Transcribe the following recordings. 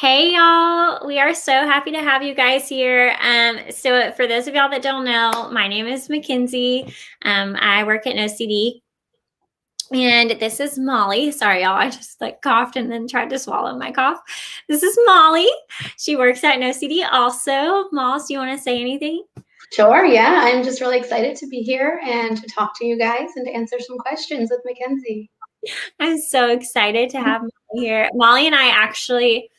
Hey y'all, we are so happy to have you guys here. So for those of y'all that don't know, my name is Mackenzie. I work at OCD, and this is Molly. Sorry y'all, I just coughed and then tried to swallow my cough. This is Molly. She works at OCD also. Moss, do you want to say anything? Sure, yeah. I'm just really excited to be here and to talk to you guys and to answer some questions with Mackenzie. I'm so excited to have Molly here. Molly and I actually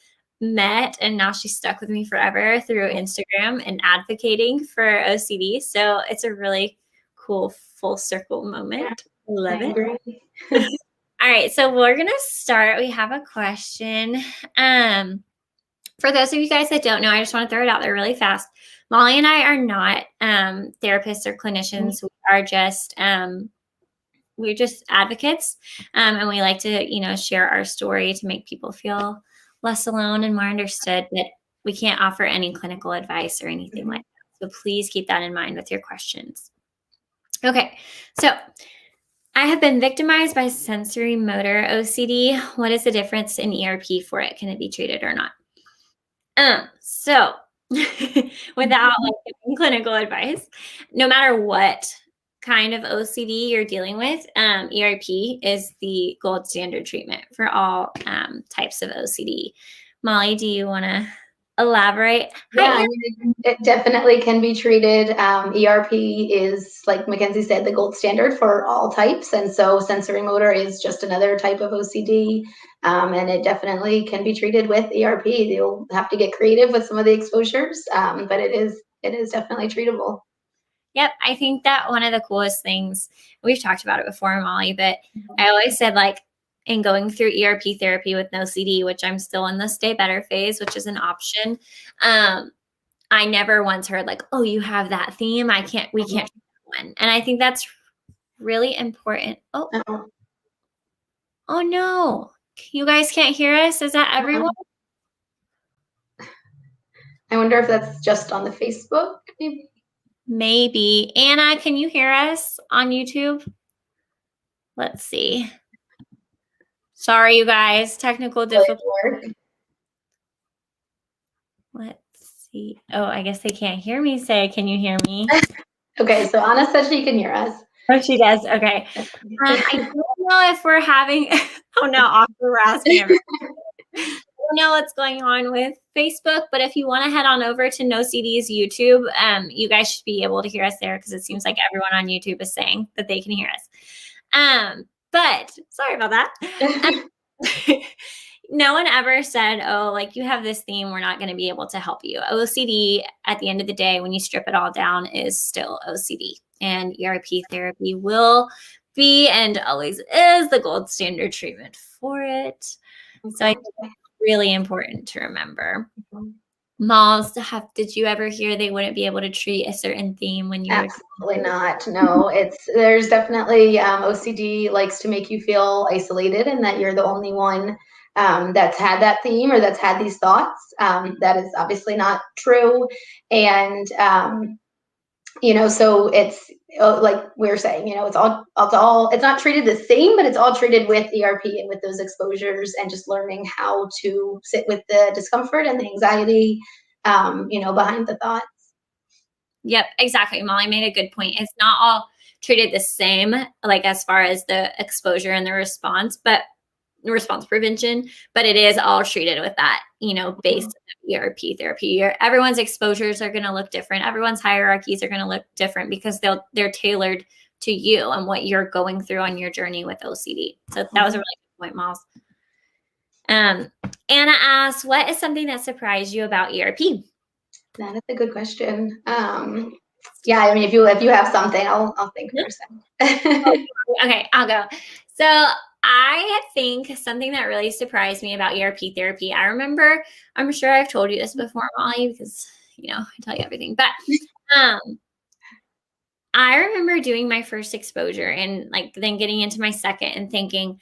met, and now she's stuck with me forever through Instagram and advocating for OCD. So it's a really cool full circle moment. I love it. Agree. All right, so we're gonna start. We have a question. For those of you guys that don't know, I just want to throw it out there really fast. Molly and I are not therapists or clinicians. We're just advocates, and we like to, share our story to make people feel less alone and more understood. But we can't offer any clinical advice or anything like that. So please keep that in mind with your questions. Okay, so I have been victimized by sensory motor OCD. What is the difference in ERP for it? Can it be treated or not? So without giving clinical advice, no matter what kind of OCD you're dealing with, ERP is the gold standard treatment for all types of OCD. Molly, do you want to elaborate? Yeah, I mean, it definitely can be treated. ERP is, like Mackenzie said, the gold standard for all types. And so sensory motor is just another type of OCD. And it definitely can be treated with ERP. You'll have to get creative with some of the exposures, but it is definitely treatable. Yep, I think that one of the coolest things, we've talked about it before, Molly, but I always said, in going through ERP therapy with no CD, which I'm still in the stay better phase, which is an option, I never once heard oh, you have that theme. We can't do that one. And I think that's really important. Oh no, you guys can't hear us? Is that everyone? I wonder if that's just on the Facebook, maybe. Maybe. Anna, can you hear us on YouTube? Let's see. Sorry, you guys. Technical difficulty. Let's see. Oh, I guess they can't hear me say, can you hear me? Okay, so Anna said she can hear us. Oh, she does. Okay. I don't know if we're having, oh no, we're asking everyone. I don't know what's going on with Facebook, but if you want to head on over to No CD's YouTube, you guys should be able to hear us there because it seems like everyone on YouTube is saying that they can hear us. But sorry about that. No one ever said, oh, you have this theme, we're not going to be able to help you. OCD, at the end of the day, when you strip it all down, is still OCD. And ERP therapy will be and always is the gold standard treatment for it. So I think it's really important to remember. Malls, did you ever hear they wouldn't be able to treat a certain theme when you were? Absolutely not. No, there's definitely OCD likes to make you feel isolated and that you're the only one that's had that theme or that's had these thoughts. That is obviously not true. And so it's like we were saying, it's not treated the same, but it's all treated with ERP and with those exposures and just learning how to sit with the discomfort and the anxiety, behind the thoughts. Yep, exactly. Molly made a good point. It's not all treated the same, as far as the exposure and the response, but response prevention, but it is all treated with that, based on ERP therapy. Everyone's exposures are going to look different. Everyone's hierarchies are going to look different because they're tailored to you and what you're going through on your journey with OCD. So that was a really good point, Miles. Anna asks, what is something that surprised you about ERP? That is a good question. Yeah, I mean, if you have something, I'll think for a second. Okay, I'll go. So I think something that really surprised me about ERP therapy, I'm sure I've told you this before, Molly, because, I tell you everything, but I remember doing my first exposure and then getting into my second and thinking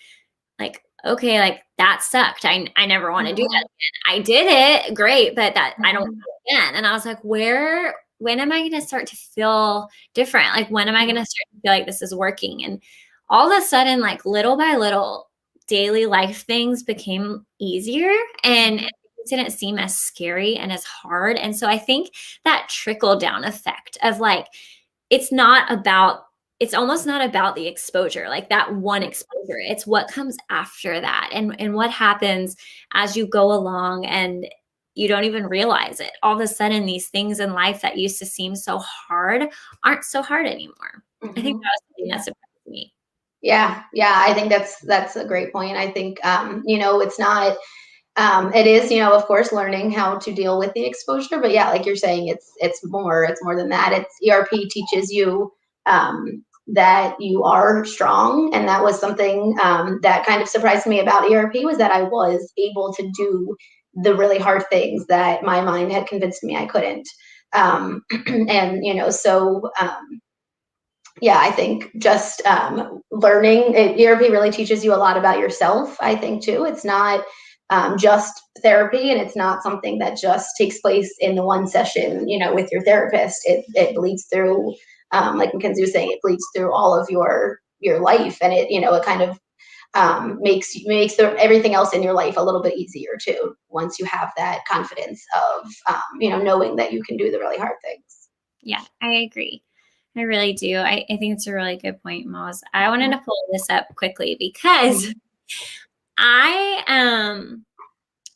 okay, that sucked. I never want to do that again. I did it, great, but I don't want to do it again. And I was like, when am I going to start to feel different? When am I going to start to feel like this is working? And all of a sudden, little by little, daily life things became easier. And didn't seem as scary and as hard. And so I think that trickle down effect of like, it's almost not about the exposure, like that one exposure. It's what comes after that and what happens as you go along and you don't even realize it. All of a sudden, these things in life that used to seem so hard aren't so hard anymore. I think that was something that surprised me. Yeah, I think that's a great point. I think it's not it is, of course, learning how to deal with the exposure, but yeah, like you're saying, it's more than that. It's ERP teaches you that you are strong, and that was something that kind of surprised me about ERP, was that I was able to do the really hard things that my mind had convinced me I couldn't. And yeah, I think just learning, ERP really teaches you a lot about yourself, I think, too. It's not just therapy, and it's not something that just takes place in the one session, with your therapist. It bleeds through, like Mackenzie was saying, it bleeds through all of your life, and it kind of makes everything else in your life a little bit easier too, once you have that confidence of knowing that you can do the really hard things. Yeah, I agree. I really do. I think it's a really good point, Moz. I wanted to pull this up quickly because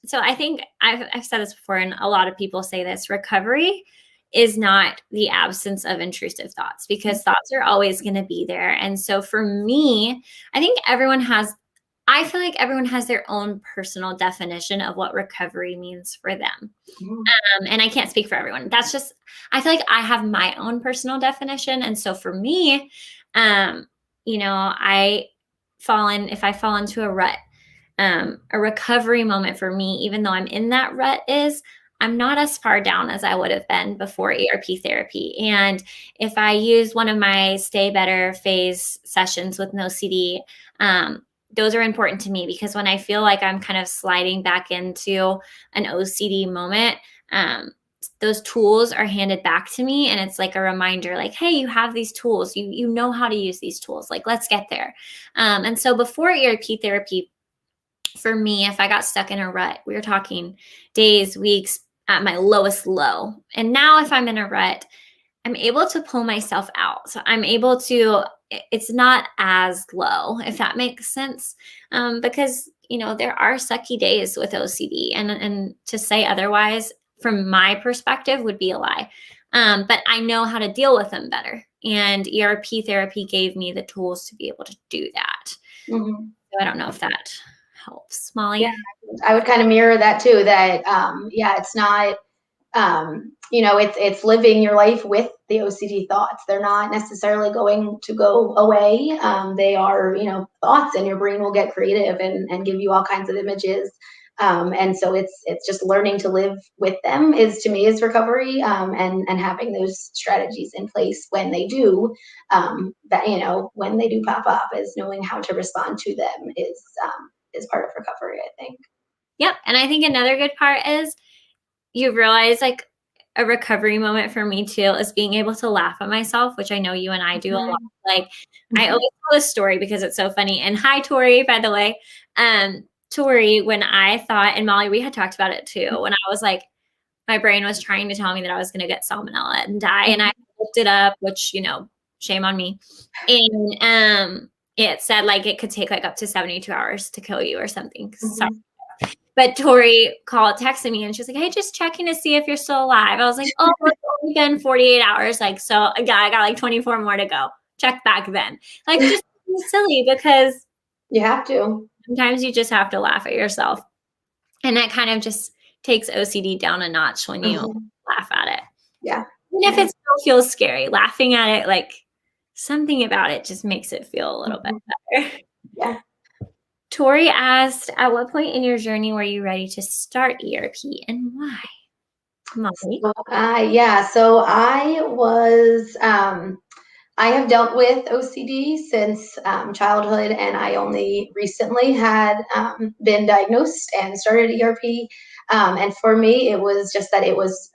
so I think I've said this before, and a lot of people say this: recovery is not the absence of intrusive thoughts, because thoughts are always going to be there. And so for me, I feel like everyone has their own personal definition of what recovery means for them. And I can't speak for everyone. I feel like I have my own personal definition. And so for me, if I fall into a rut, a recovery moment for me, even though I'm in that rut, is I'm not as far down as I would have been before ERP therapy. And if I use one of my stay better phase sessions with no CD, those are important to me, because when I feel like I'm kind of sliding back into an OCD moment, those tools are handed back to me, and it's like a reminder, like, hey, you have these tools, you know how to use these tools, like, let's get there. And so before ERP therapy, for me, if I got stuck in a rut, we were talking days, weeks at my lowest low. And now if I'm in a rut, I'm able to pull myself out. So I'm able to, it's not as low, if that makes sense. Because, there are sucky days with OCD, and to say otherwise from my perspective would be a lie. But I know how to deal with them better. And ERP therapy gave me the tools to be able to do that. So I don't know if that helps, Mollie. Yeah, I would kind of mirror that too, that it's not it's living your life with the OCD thoughts. They're not necessarily going to go away. They are thoughts, and your brain will get creative and give you all kinds of images. And so it's just learning to live with them is recovery, and having those strategies in place when they do when they do pop up, is knowing how to respond to them is part of recovery, I think. Yep. And I think another good part is you realize, like, a recovery moment for me too is being able to laugh at myself, which I know you and I do a lot. Like, I always tell this story because it's so funny. And hi, Tori, by the way. Tori, when I thought, and Mollie, we had talked about it too, when I was like, my brain was trying to tell me that I was going to get salmonella and die. And I looked it up, which, shame on me. And it said like it could take like up to 72 hours to kill you or something. Sorry. But Tori texted me, and she's like, hey, just checking to see if you're still alive. I was like, oh, it's only been 48 hours. Like, so I got like 24 more to go. Check back then. Like, just silly, because you have to. Sometimes you just have to laugh at yourself. And that kind of just takes OCD down a notch when you laugh at it. Yeah. Even if it still feels scary, laughing at it, like, something about it just makes it feel a little bit better. Yeah. Tori asked, at what point in your journey were you ready to start ERP, and why? Mollie? So I was, I have dealt with OCD since childhood, and I only recently had been diagnosed and started ERP. And for me, it was just that it was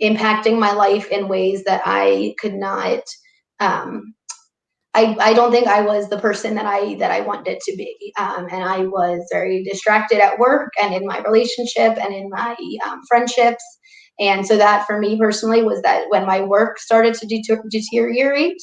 impacting my life in ways that I could not, I don't think I was the person that I wanted to be. And I was very distracted at work and in my relationship and in my friendships. And so that for me personally was that when my work started to deteriorate,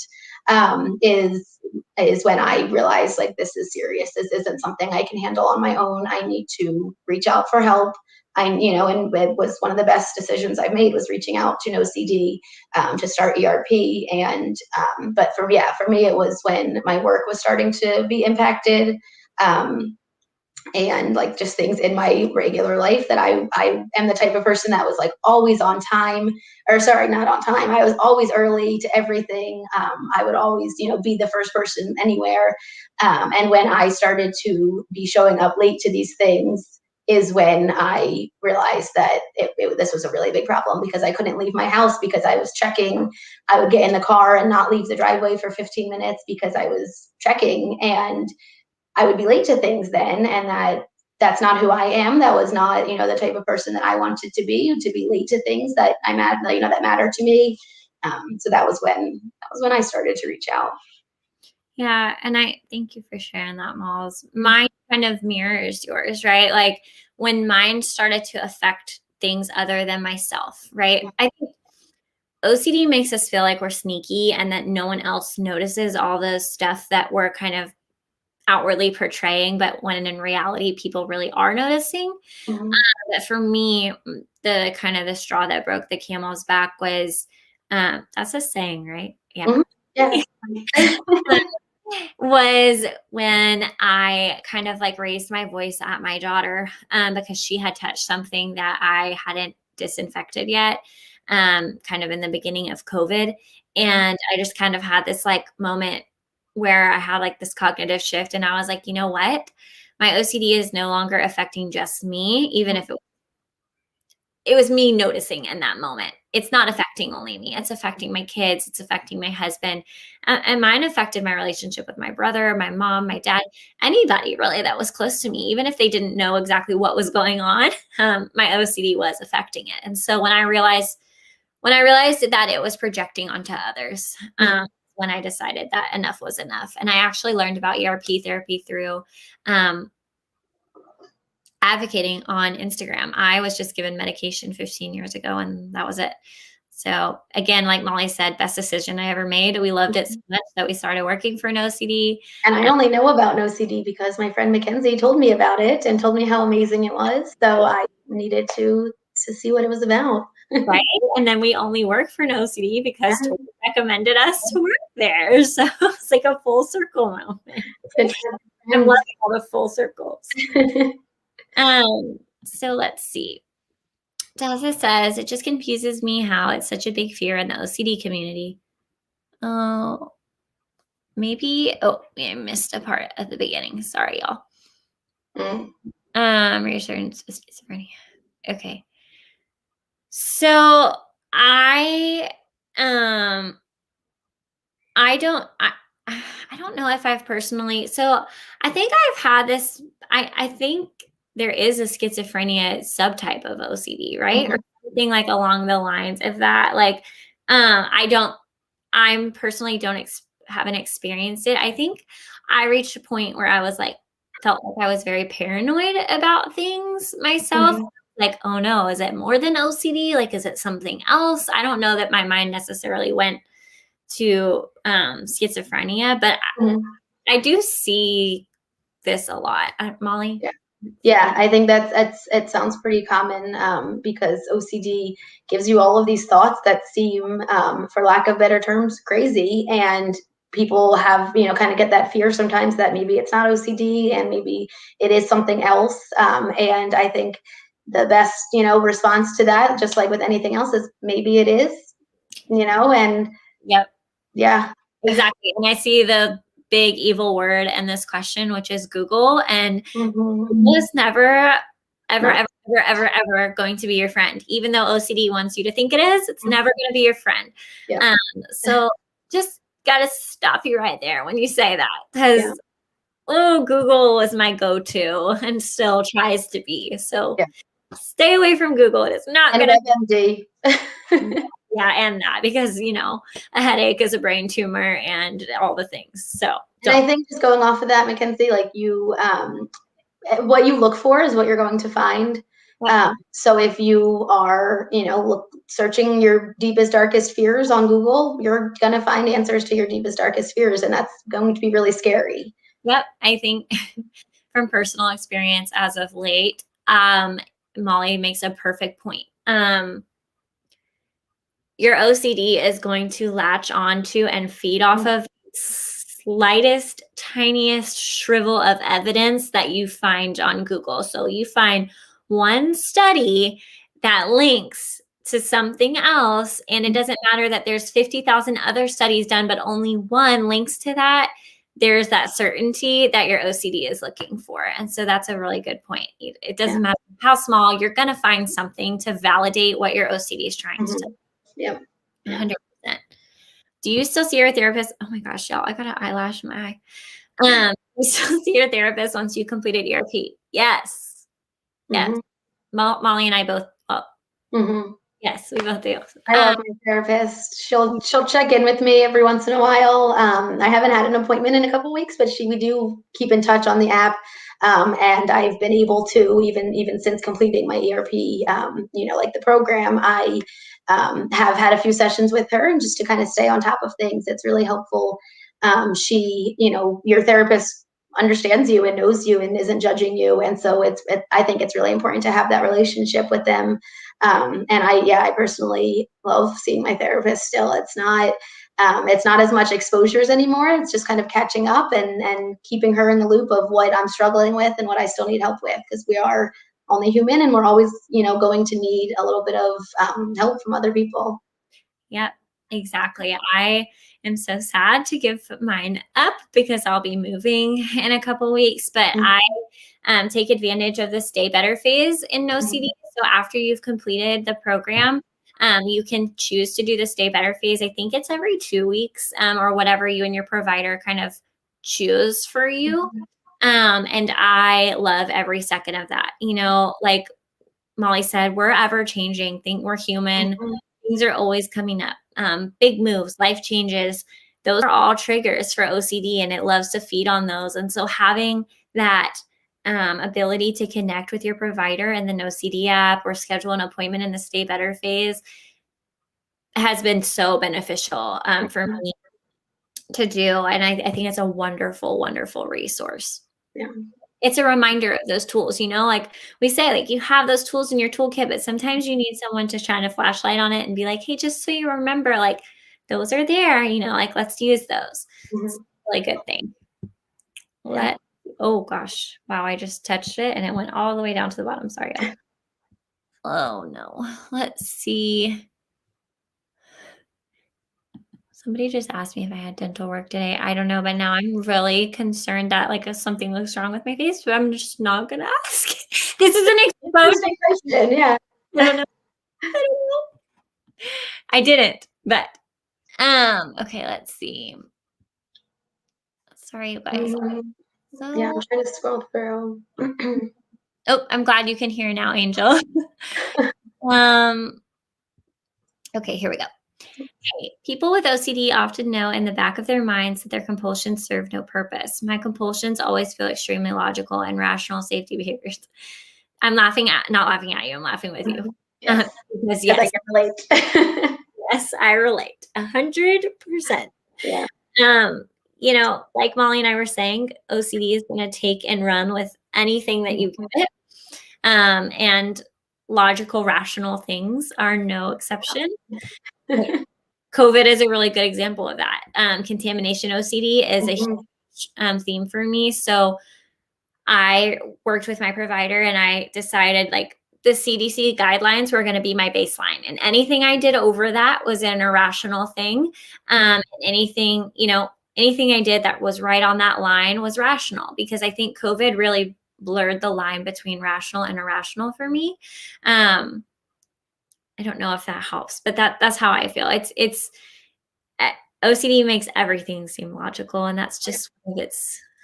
is when I realized, like, this is serious. This isn't something I can handle on my own. I need to reach out for help. And it was one of the best decisions I've made, was reaching out to NoCD to start ERP. And but for me, it was when my work was starting to be impacted, and like just things in my regular life, that I am the type of person that was like always on time, or sorry, not on time. I was always early to everything. I would always, be the first person anywhere. And when I started to be showing up late to these things, is when I realized that this was a really big problem, because I couldn't leave my house because I was checking. I would get in the car and not leave the driveway for 15 minutes because I was checking, and I would be late to things then. And that's not who I am. That was not, the type of person that I wanted to be late to things that that matter to me. So that was when I started to reach out. Yeah. And I thank you for sharing that, Malls. Mine kind of mirrors yours, right? Like when mine started to affect things other than myself, right? I think OCD makes us feel like we're sneaky and that no one else notices all the stuff that we're kind of outwardly portraying, but when in reality, people really are noticing. But for me, the kind of the straw that broke the camel's back was, that's a saying, right? Yeah. Yeah. Was when I kind of like raised my voice at my daughter, because she had touched something that I hadn't disinfected yet, kind of in the beginning of COVID. And I just kind of had this like moment where I had like this cognitive shift, and I was like, you know what? My OCD is no longer affecting just me, even if it was me noticing in that moment. It's not affecting only me. It's affecting my kids. It's affecting my husband. And mine affected my relationship with my brother, my mom, my dad, anybody really that was close to me, even if they didn't know exactly what was going on. My OCD was affecting it. And so when I realized that it was projecting onto others, when I decided that enough was enough. And I actually learned about ERP therapy through advocating on Instagram. I was just given medication 15 years ago, and that was it. So again, like Mollie said, best decision I ever made. We loved it so much that we started working for NoCD. And I only know about NoCD because my friend Mackenzie told me about it and told me how amazing it was. So I needed to see what it was about. Right. And then we only work for NoCD because Tori recommended us to work there. So it's like a full circle moment. I'm loving all the full circles. So let's see. Dazza says, it just confuses me how it's such a big fear in the OCD community. Oh, maybe. Oh, I missed a part at the beginning. Sorry, y'all. Reassurance with schizophrenia. Okay. So I don't know if I've personally, so I think I've had this, I think there is a schizophrenia subtype of OCD, right? Or something like along the lines of that. Like, I personally haven't experienced it. I think I reached a point where I was like, felt like I was very paranoid about things myself. Like, oh no, is it more than OCD? Like, is it something else? I don't know that my mind necessarily went to schizophrenia, but I do see this a lot. Mollie? Yeah, I think it sounds pretty common, because OCD gives you all of these thoughts that seem, for lack of better terms, crazy. And people have, kind of get that fear sometimes that maybe it's not OCD and maybe it is something else. And I think the best, response to that, just like with anything else, is maybe it is, and yep. Yeah. Exactly. And I see the big evil word in this question, which is Google. And Google is never, ever going to be your friend. Even though OCD wants you to think it is, it's never going to be your friend. Yeah. So just got to stop you right there when you say that. Because, Google is my go-to and still tries to be. So stay away from Google. It is not going to be. Yeah, and that, because, a headache is a brain tumor and all the things. So And I think just going off of that, Mackenzie, like what you look for is what you're going to find. So if you are, searching your deepest, darkest fears on Google, you're going to find answers to your deepest, darkest fears, and that's going to be really scary. Yep. I think from personal experience as of late, Mollie makes a perfect point. Your OCD is going to latch onto and feed off of slightest, tiniest shrivel of evidence that you find on Google. So you find one study that links to something else, and it doesn't matter that there's 50,000 other studies done, but only one links to that. There's that certainty that your OCD is looking for. And so that's a really good point. It doesn't matter how small, you're going to find something to validate what your OCD is trying to do. Yep. 100%. Do you still see your therapist? Oh my gosh, y'all, I got an eyelash in my eye. You still see your therapist once you completed ERP? Yes. Yes. Mollie and I both. Yes, we both do. I love my therapist. She'll check in with me every once in a while. I haven't had an appointment in a couple weeks, but we do keep in touch on the app. And I've been able to, even since completing my ERP, like the program, I have had a few sessions with her, and just to kind of stay on top of things. It's really helpful. Your therapist understands you and knows you and isn't judging you. And so I think it's really important to have that relationship with them. And I personally love seeing my therapist still. It's not as much exposures anymore. It's just kind of catching up and keeping her in the loop of what I'm struggling with and what I still need help with, because we are only human, and we're always, going to need a little bit of help from other people. Yep, exactly. I am so sad to give mine up because I'll be moving in a couple weeks, but I take advantage of the stay better phase in OCD. So after you've completed the program, you can choose to do the stay better phase. I think it's every 2 weeks, or whatever you and your provider kind of choose for you. And I love every second of that. Like Mollie said, we're ever changing. Think we're human. Things are always coming up. Big moves, life changes. Those are all triggers for OCD, and it loves to feed on those. And so having that ability to connect with your provider in the OCD app or schedule an appointment in the stay better phase has been so beneficial for me to do. And I think it's a wonderful, wonderful resource. Yeah. It's a reminder of those tools, like we say, like you have those tools in your toolkit, but sometimes you need someone to shine a flashlight on it and be like, hey, just so you remember, like those are there, like let's use those. It's a really good thing. Oh gosh. Wow. I just touched it and it went all the way down to the bottom. Sorry. Oh no. Let's see. Somebody just asked me if I had dental work today. I don't know, but now I'm really concerned that like if something looks wrong with my face, but I'm just not gonna ask. This is an exposed question. Yeah. I don't know. I didn't, but okay, let's see. Sorry, you guys. Yeah, I'm trying to scroll through. Oh, I'm glad you can hear now, Angel. Okay, here we go. Okay. People with OCD often know in the back of their minds that their compulsions serve no purpose. My compulsions always feel extremely logical and rational safety behaviors. I'm not laughing at you. I'm laughing with you. Yes. Because yes. I can relate. Yes, I relate 100%. Yeah. Like Mollie and I were saying, OCD is going to take and run with anything that you give it. And logical, rational things are no exception. COVID is a really good example of that. Contamination OCD is a huge theme for me. So I worked with my provider and I decided like the CDC guidelines were going to be my baseline, and anything I did over that was an irrational thing. Anything I did that was right on that line was rational, because I think COVID really blurred the line between rational and irrational for me. I don't know if that helps, but that's how I feel. It's OCD makes everything seem logical, and that's just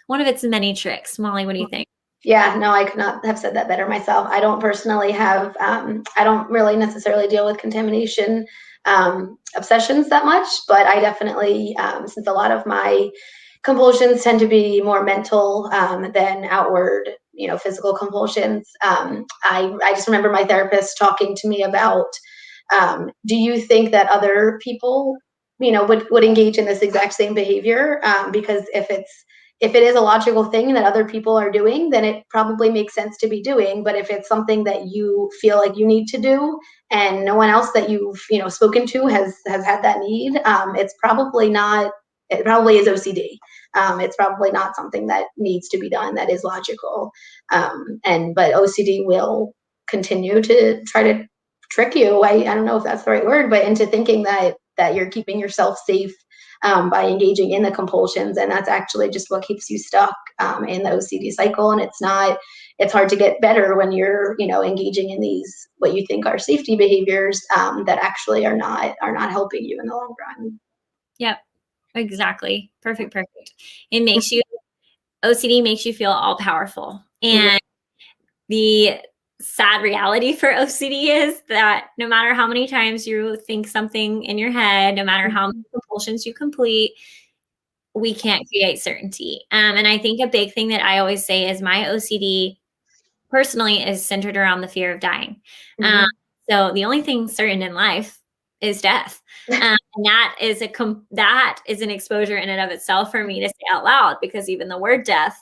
one of its many tricks. Mollie, what do you think? Yeah, no, I could not have said that better myself. I don't personally have, I don't really necessarily deal with contamination obsessions that much, but I definitely, since a lot of my compulsions tend to be more mental than outward, physical compulsions. I just remember my therapist talking to me about, do you think that other people, would engage in this exact same behavior? Because if it is a logical thing that other people are doing, then it probably makes sense to be doing. But if it's something that you feel like you need to do and no one else that you've spoken to has had that need, it's probably not. It probably is OCD. It's probably not something that needs to be done that is logical. But OCD will continue to try to trick you. I don't know if that's the right word, but into thinking that you're keeping yourself safe by engaging in the compulsions, and that's actually just what keeps you stuck in the OCD cycle. And it's hard to get better when you're engaging in these what you think are safety behaviors that actually are not helping you in the long run. Yep, exactly. Perfect. It makes you, OCD makes you feel all powerful. And the sad reality for OCD is that no matter how many times you think something in your head, no matter how many compulsions you complete, we can't create certainty. And I think a big thing that I always say is my OCD personally is centered around the fear of dying. So the only thing certain in life is death. And that is an exposure in and of itself for me to say out loud, because even the word death,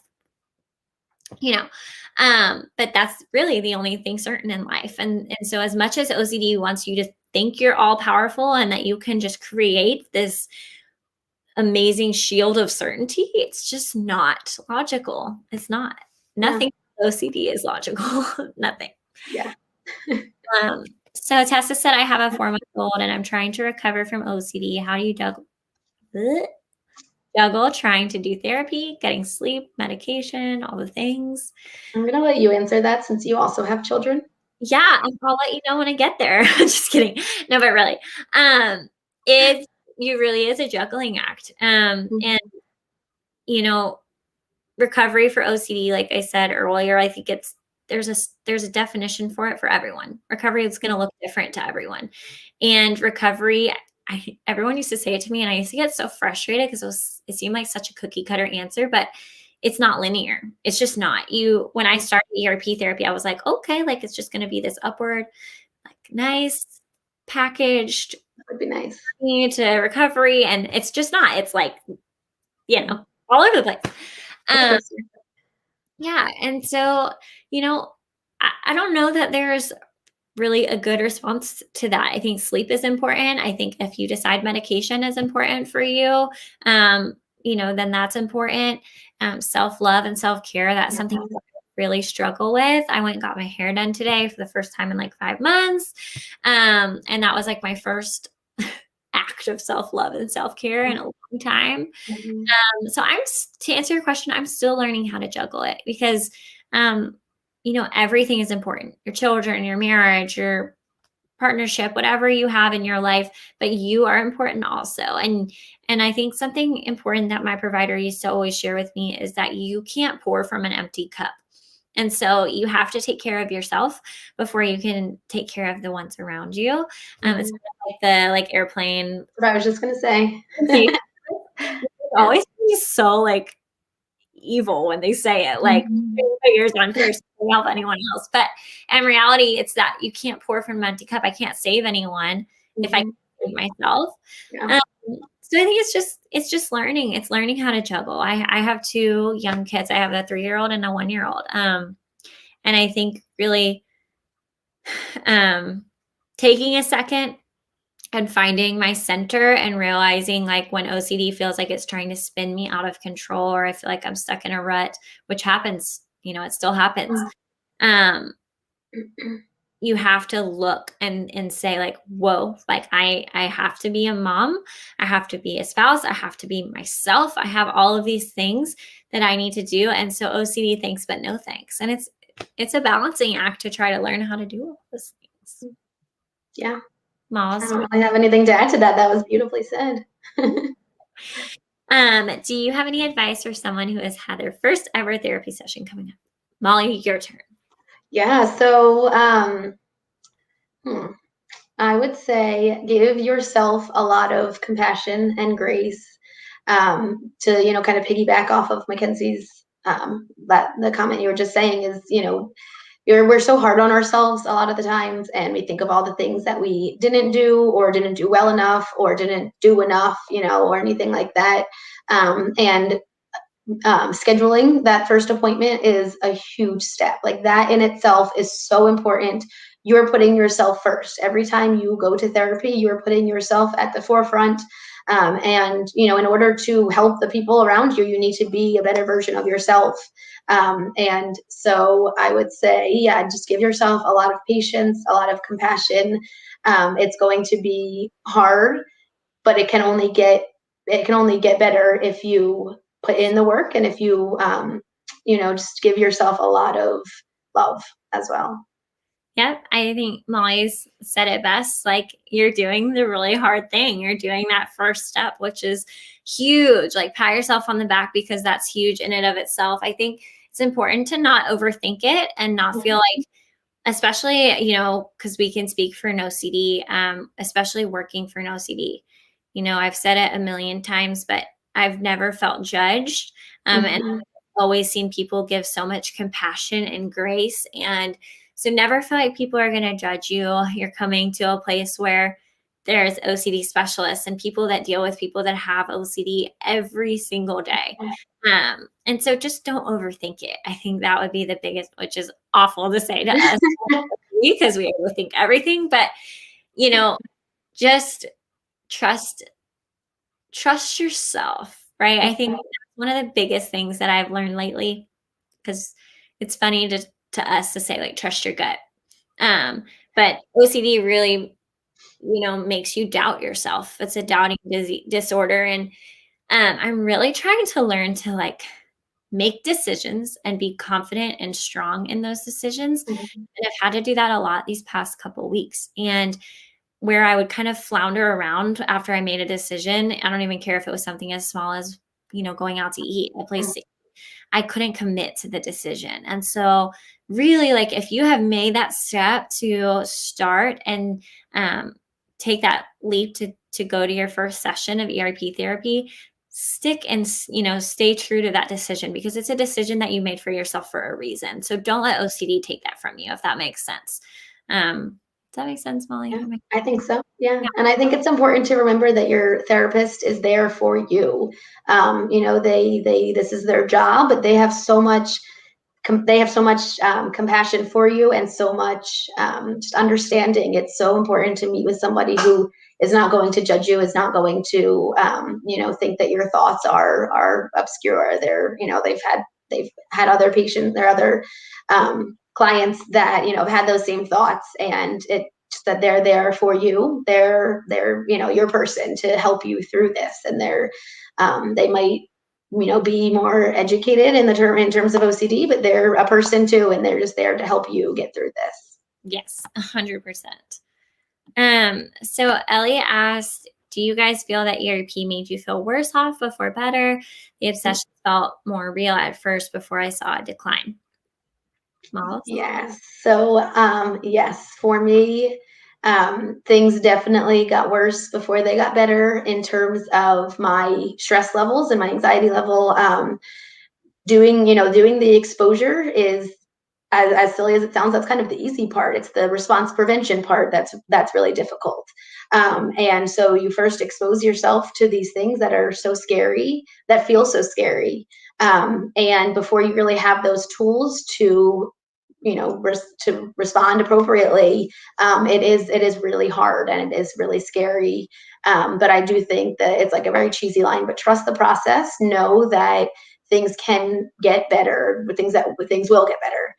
but that's really the only thing certain in life. And so as much as OCD wants you to think you're all powerful and that you can just create this amazing shield of certainty, it's just not logical. It's not. Nothing OCD is logical. Nothing. Yeah. So Tessa said, I have a 4-month-old and I'm trying to recover from OCD. How do you juggle trying to do therapy, getting sleep, medication, all the things? I'm going to let you answer that since you also have children. Yeah, and I'll let you know when I get there. Just kidding. No, but really, it really is a juggling act. And recovery for OCD, like I said earlier, I think there's a definition for it for everyone. Recovery is going to look different to everyone. And recovery, everyone used to say it to me, and I used to get so frustrated because it seemed like such a cookie cutter answer, but it's not linear. It's just not. When I started ERP therapy, I was like, okay, like it's just going to be this upward, like nice, packaged, That would be nice. To recovery, and it's just not. It's like, all over the place. Yeah. And so, I don't know that there's really a good response to that. I think sleep is important. I think if you decide medication is important for you, then that's important. Self-love and self-care, that's something I really struggle with. I went and got my hair done today for the first time in like 5 months. And that was like my first act of self-love and self-care in a long time. So to answer your question, I'm still learning how to juggle it because, everything is important. Your children, your marriage, your partnership, whatever you have in your life, but you are important also. And I think something important that my provider used to always share with me is that you can't pour from an empty cup. And so you have to take care of yourself before you can take care of the ones around you. It's kind of like the airplane. What I was just going to say. It always seems so like evil when they say it, like put yours on first, don't help anyone else. But in reality, it's that you can't pour from an empty cup. I can't save anyone if I can't save myself. Yeah. So I think it's just learning. It's learning how to juggle. I have 2 young kids. I have a 3-year-old and a 1-year-old. And I think really taking a second and finding my center and realizing like when OCD feels like it's trying to spin me out of control, or I feel like I'm stuck in a rut, which happens, it still happens. You have to look and say like, whoa, like I have to be a mom. I have to be a spouse. I have to be myself. I have all of these things that I need to do. And so OCD thanks, but no thanks. And it's a balancing act to try to learn how to do all those things. Yeah. Miles, I don't really have anything to add to that. That was beautifully said. Do you have any advice for someone who has had their first ever therapy session coming up? Mollie, your turn. Yeah. So, I would say give yourself a lot of compassion and grace, to, kind of piggyback off of Mackenzie's, that the comment you were just saying is, we're so hard on ourselves a lot of the times, and we think of all the things that we didn't do or didn't do well enough or didn't do enough, or anything like that. And scheduling that first appointment is a huge step. Like that in itself is so important. You're putting yourself first. Every time you go to therapy, you're putting yourself at the forefront. And, in order to help the people around you, you need to be a better version of yourself. And so I would say, yeah, just give yourself a lot of patience, a lot of compassion. It's going to be hard, but it can only get better if you put in the work, and if you just give yourself a lot of love as well. Yep, I think Mollie's said it best. Like, you're doing the really hard thing. You're doing that first step, which is huge. Like, pat yourself on the back, because that's huge in and of itself. I think it's important to not overthink it and not feel like, especially, because we can speak for an OCD, especially working for an OCD. I've said it a million times, but I've never felt judged. And Mhm. always seen people give so much compassion and grace. And so never feel like people are going to judge you. You're coming to a place where there's OCD specialists and people that deal with people that have OCD every single day. And so just don't overthink it. I think that would be the biggest, which is awful to say to us because we overthink everything, but just trust yourself, right? I think that's one of the biggest things that I've learned lately, because it's funny to us to say, like, trust your gut. Um, but OCD really, makes you doubt yourself. It's a doubting disorder. And I'm really trying to learn to, like, make decisions and be confident and strong in those decisions. Mhm. And I've had to do that a lot these past couple weeks. And where I would kind of flounder around after I made a decision, I don't even care if it was something as small as, going out to eat at a place, I couldn't commit to the decision. And so really, like, if you have made that step to start and take that leap to go to your first session of ERP therapy, stick and, stay true to that decision, because it's a decision that you made for yourself for a reason. So don't let OCD take that from you, if that makes sense. Does that make sense, Mollie? Yeah, I think so. Yeah. And I think it's important to remember that your therapist is there for you. This is their job, but they have so much compassion for you, and so much just understanding. It's so important to meet with somebody who is not going to judge you, is not going to, think that your thoughts are obscure. They've had other patients, their other clients that have had those same thoughts, and it's that they're there for you. They're your person to help you through this, and they might be more educated in terms of OCD, but they're a person too, and they're just there to help you get through this. Yes, 100%. So Ellie asked, do you guys feel that ERP made you feel worse off before better? The obsession felt more real at first before I saw a decline. Molly? Yes. So, yes, for me, things definitely got worse before they got better in terms of my stress levels and my anxiety level. Doing the exposure is, as silly as it sounds, that's kind of the easy part. It's the response prevention part that's really difficult. And so you first expose yourself to these things that are so scary, that feel so scary. And before you really have those tools to to respond appropriately, it is really hard, and it is really scary. But I do think that it's like a very cheesy line, but trust the process. Know that things can get better. Things will get better,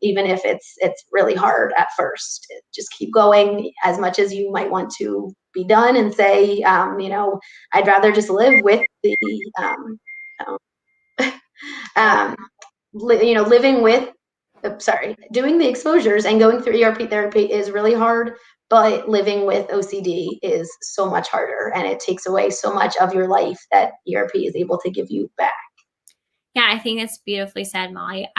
even if it's really hard at first. Just keep going as much as you might want to be done, and say, I'd rather just live with the um, living with, sorry, doing the exposures and going through ERP therapy is really hard, but living with OCD is so much harder, and it takes away so much of your life that ERP is able to give you back. Yeah, I think that's beautifully said, Molly.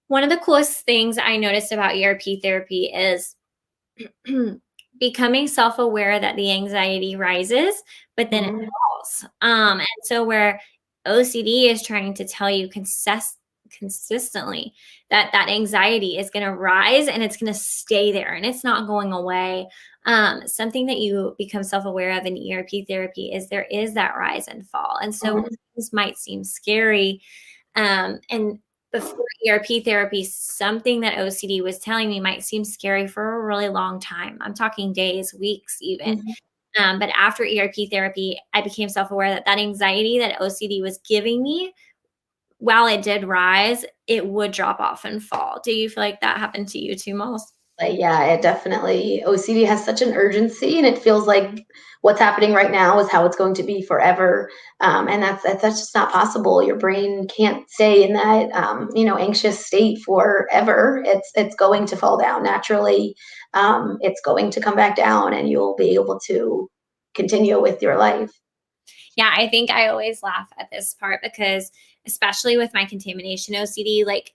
One of the coolest things I noticed about ERP therapy is becoming self-aware that the anxiety rises, but then it Mhm. falls. And so where OCD is trying to tell you consistently that that anxiety is going to rise and it's going to stay there and it's not going away. Something that you become self-aware of in ERP therapy is there is that rise and fall. And so Mhm. things might seem scary. And before ERP therapy, something that OCD was telling me might seem scary for a really long time. I'm talking days, weeks, even. Mhm. But after ERP therapy, I became self aware that that anxiety that OCD was giving me, while it did rise, it would drop off and fall. Do you feel like that happened to you too, Moles? Yeah, it definitely OCD has such an urgency, and it feels like what's happening right now is how it's going to be forever, and that's just not possible. Your brain can't stay in that anxious state forever. It's going to fall down naturally. It's going to come back down, and you'll be able to continue with your life. Yeah, I think I always laugh at this part because, especially with my contamination OCD, like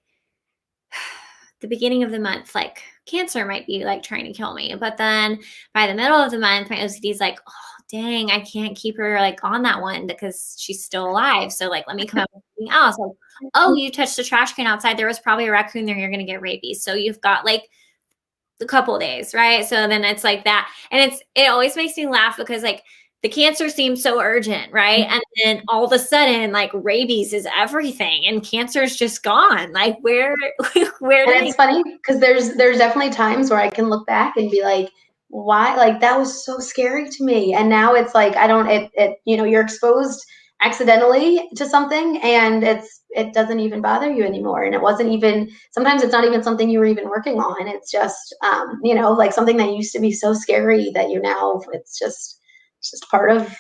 the beginning of the month, like cancer might be like trying to kill me. But then by the middle of the month, my OCD is like, oh, dang, I can't keep her like on that one because she's still alive. So like, let me come up with something else. Like, oh, you touched a trash can outside. There was probably a raccoon there. You're going to get rabies. So you've got like a couple of days, right? So then it's like that. And it always makes me laugh because like the cancer seems so urgent, right? And then all of a sudden, like rabies is everything and cancer is just gone. Like where And did it's it funny because there's definitely times where I can look back and be like, why? Like that was so scary to me. And now it's like I don't you're exposed accidentally to something and it doesn't even bother you anymore. And it wasn't even sometimes it's not even something you were even working on. It's just like something that used to be so scary that you now it's just part of,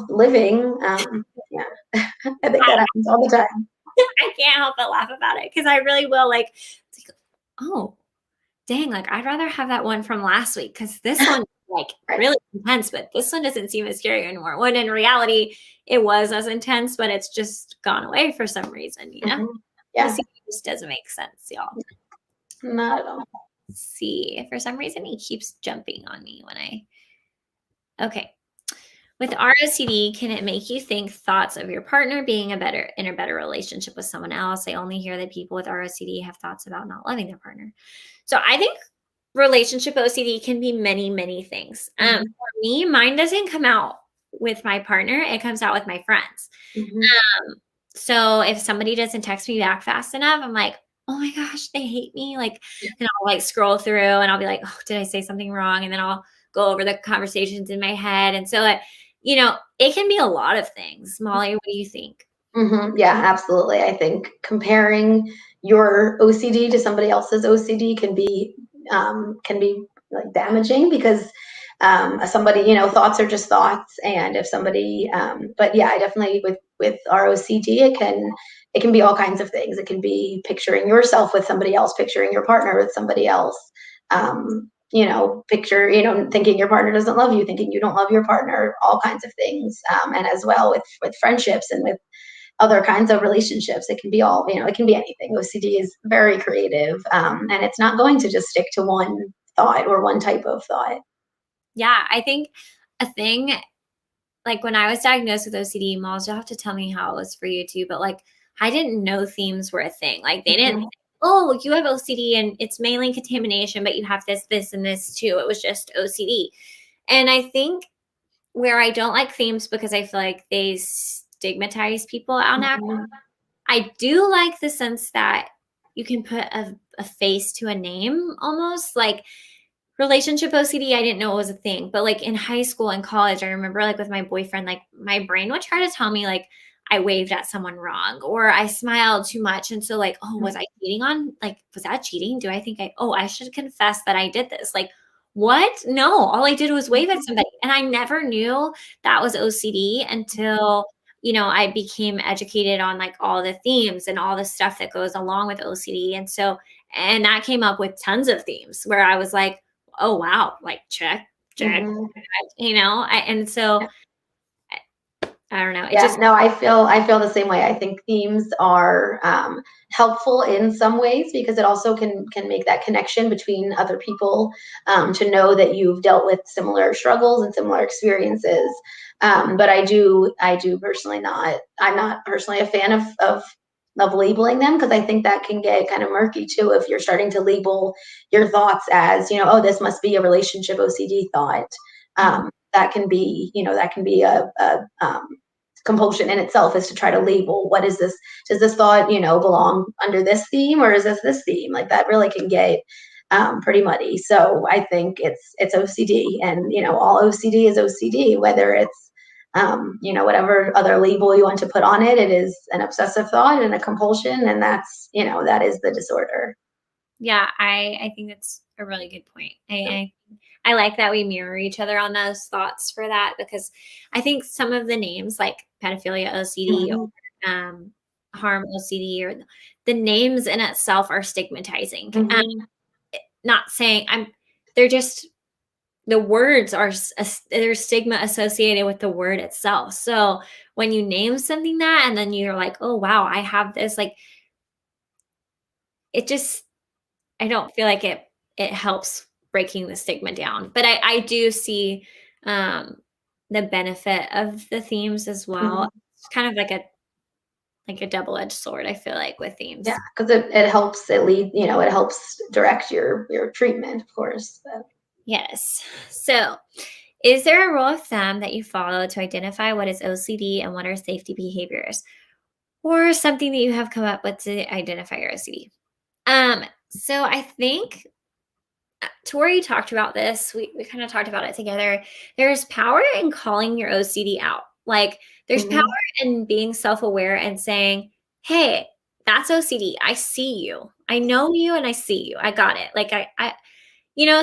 living. Yeah. I think that happens all the time. I can't help but laugh about it because I really will like, it's like, oh, dang, like I'd rather have that one from last week because this one like Right. really intense, but this one doesn't seem as scary anymore. When in reality, it was as intense, but it's just gone away for some reason, you know? Mhm. Yeah. OCD just doesn't make sense, y'all. Not at all. Let's see. For some reason, he keeps jumping on me when okay. With ROCD, can it make you think thoughts of your partner being in a better relationship with someone else? I only hear that people with ROCD have thoughts about not loving their partner. So I think relationship OCD can be many, many things. Mhm. For me, mine doesn't come out with my partner; it comes out with my friends. Mhm. Um, so if somebody doesn't text me back fast enough, I'm like, oh my gosh, they hate me. Like, and I'll like scroll through and I'll be like, oh, did I say something wrong? And then I'll go over the conversations in my head. And so, it can be a lot of things. Molly, what do you think? Yeah, absolutely. I think comparing your OCD to somebody else's OCD can be like damaging because somebody, thoughts are just thoughts, and if somebody, but yeah, I definitely with our OCD, it can be all kinds of things. It can be picturing yourself with somebody else, picturing your partner with somebody else. Thinking your partner doesn't love you, thinking you don't love your partner, all kinds of things. And as well with friendships and with other kinds of relationships. It can be all, it can be anything. OCD is very creative, and it's not going to just stick to one thought or one type of thought. Yeah, I think a thing like when I was diagnosed with OCD, Malls, you'll have to tell me how it was for you too. But like, I didn't know themes were a thing. Like, they didn't, Mhm. oh, you have OCD and it's mainly contamination, but you have this, this, and this too. It was just OCD. And I think where I don't like themes because I feel like they stigmatize people on act. Mhm. I do like the sense that you can put a face to a name almost like relationship OCD. I didn't know it was a thing, but like in high school and college, I remember like with my boyfriend, like my brain would try to tell me like I waved at someone wrong or I smiled too much. And so like, oh, was I cheating on like, was that cheating? Do I think I should confess that I did this? Like, what? No, all I did was wave at somebody. And I never knew that was OCD until, I became educated on like all the themes and all the stuff that goes along with OCD. And that came up with tons of themes where I was like, oh wow, like check, check, Mhm. and so I I don't know. It Yeah, just, no, I feel the same way. I think themes are helpful in some ways because it also can make that connection between other people, to know that you've dealt with similar struggles and similar experiences. But I do personally not. I'm not personally a fan of labeling them because I think that can get kind of murky too if you're starting to label your thoughts as, oh, this must be a relationship OCD thought. That can be a compulsion in itself, is to try to label, what is this, does this thought belong under this theme, or is this theme, like that really can get pretty muddy. So I think it's OCD, and all OCD is OCD, whether it's whatever other label you want to put on it. It is an obsessive thought and a compulsion, and that is the disorder. yeah, I think that's a really good point. I like that we mirror each other on those thoughts for that, because I think some of the names like pedophilia OCD, Mhm. or harm OCD, or the names in itself are stigmatizing. Mhm. Not saying they're just, the words are, there's stigma associated with the word itself. So when you name something that, and then you're like, oh wow, I have this, like, it just, I don't feel like it helps breaking the stigma down. But I do see um the benefit of the themes as well. Mhm. It's kind of like a double-edged sword, I feel like, with Yeah, themes. because it helps, it helps direct your treatment, of course. But Yes. So, is there a rule of thumb that you follow to identify what is OCD and what are safety behaviors? Or something that you have come up with to identify your OCD? So I think Tori talked about this. We kind of talked about it together. There's power in calling your OCD out. Like, there's power Mhm. in being self aware and saying, hey, that's OCD. I see you. I know you and I see you. I got it. Like,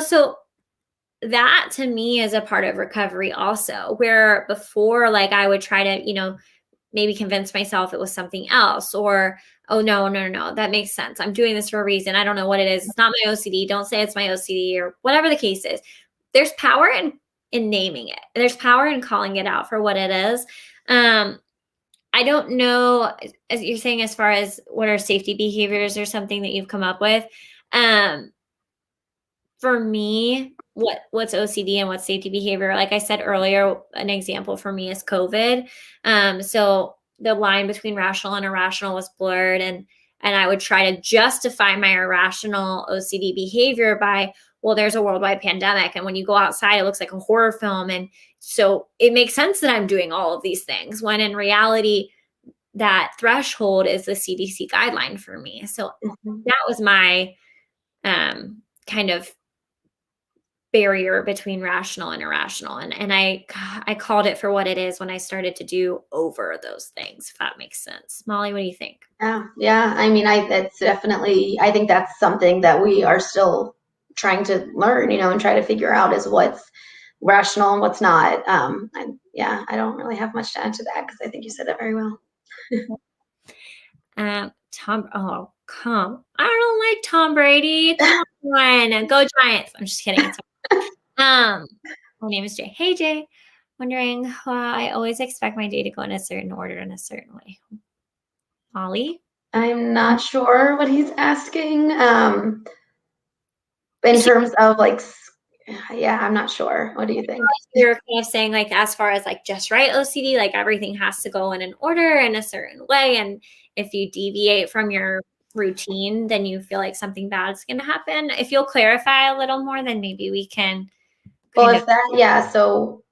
so that to me is a part of recovery also, where before, like, I would try to, maybe convince myself it was something else, or, oh no, no, no, no, that makes sense, I'm doing this for a reason, I don't know what it is, it's not my OCD, don't say it's my OCD, or whatever the case is. There's power in naming it, there's power in calling it out for what it is. I don't know, as you're saying, as far as what are safety behaviors or something that you've come up with. um for me, what's OCD and what's safety behavior, like I said earlier, an example for me is COVID. So the line between rational and irrational was blurred, and I would try to justify my irrational OCD behavior by, well, there's a worldwide pandemic, and when you go outside, it looks like a horror film, and so it makes sense that I'm doing all of these things, when in reality, that threshold is the CDC guideline for me. So Mhm. that was my kind of barrier between rational and irrational, and I called it for what it is when I started to do over those things, if that makes sense. Molly, what do you think? Yeah, yeah. I mean, that's definitely. I think that's something that we are still trying to learn, and try to figure out, is what's rational and what's not. Yeah, I don't really have much to add to that because I think you said that very well. Tom, oh, I don't like Tom Brady, come on, go Giants. I'm just kidding, it's um my name is Jay. Hey Jay, wondering why I always expect my day to go in a certain order in a certain way. Molly, I'm not sure what he's asking. In terms of yeah, I'm not sure. What do you think? you're kind of saying, like, as far as like just right OCD, like everything has to go in an order in a certain way. And if you deviate from your routine, then you feel like something bad is going to happen. If you'll clarify a little more, then maybe we can Well, kind of. if that, yeah, so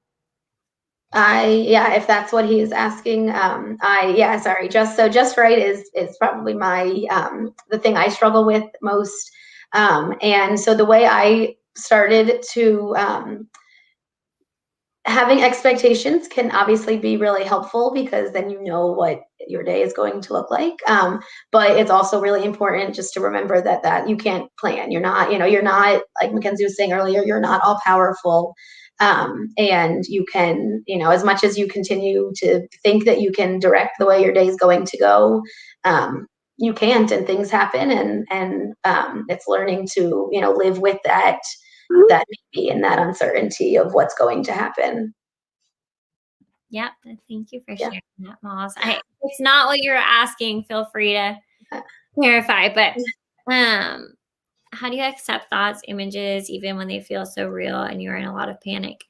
if that's what he is asking, yeah, sorry, just right is probably my the thing I struggle with most. And so the way I started to having expectations can obviously be really helpful because then you know what your day is going to look like. But it's also really important just to remember that you can't plan. You're not, like Mackenzie was saying earlier, you're not all powerful. And you can, as much as you continue to think that you can direct the way your day is going to go, you can't, and things happen, and it's learning to, live with that maybe, and that uncertainty of what's going to happen. Yep. Thank you for Yeah. sharing that, Moss. It's not what you're asking. Feel free to Uh, clarify, but um, how do you accept thoughts, images, even when they feel so real and you're in a lot of panic?